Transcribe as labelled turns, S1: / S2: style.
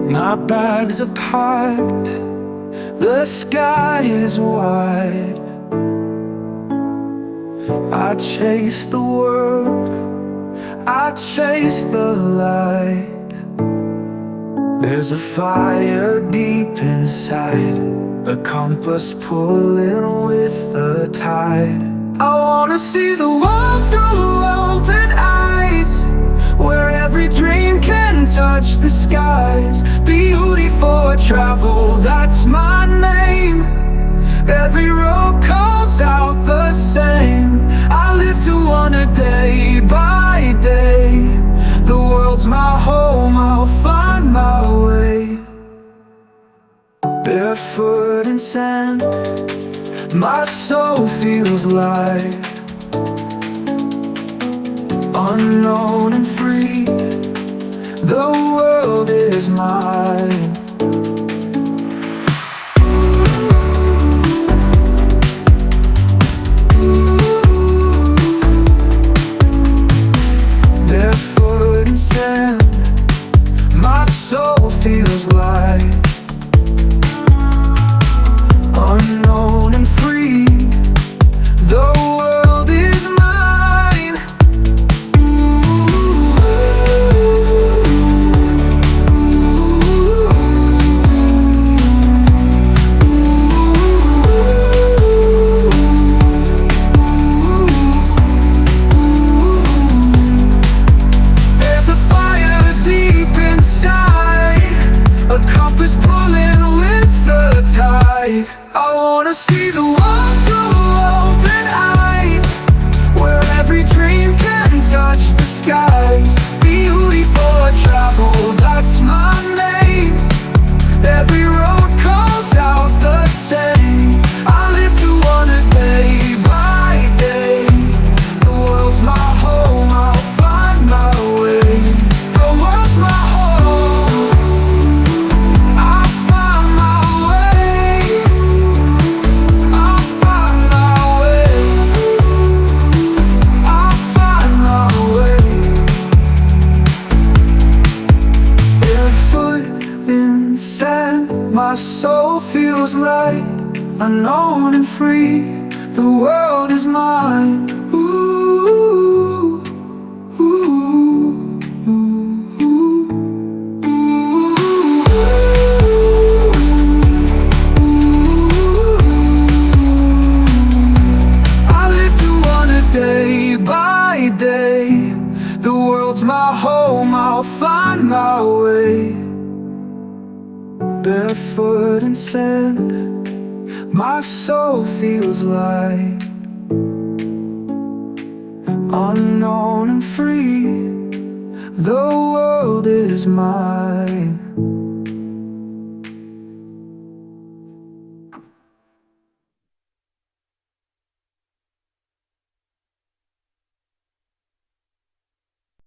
S1: My bags are packed, the sky is wide. I chase the world, I chase the light. There's a fire deep inside, a compass pulling with the tide. I wanna see the world through open eyes, where every dream can touch the skies. Beauty4travel, that's my name. Every road calls out the same. I live to wonder day by day. The world's my home, I'll find my way. Barefoot in sand, my soul feels light. Unknown and free, the world is mine. Barefoot in sand, my soul feels light. Unknown and free, the world is mine. There's a fire deep inside, a compass pulling with the tide. I wanna see the world through open eyes, where every dream can touch the skies. Beauty4travel, that's my name. Every road calls out the same. I live to wonder day by day. The world's my home, I'll find my way. The world's my home, I'll find my way. I'll find my way. I'll find my way. Barefoot in sand, my soul feels light. Unknown and free, the world is mine. Ooh, ooh, ooh, ooh, I live to wonder day by day. The world's my home, I'll find my way. Barefoot in sand, my soul feels light. Unknown and free, the world is mine.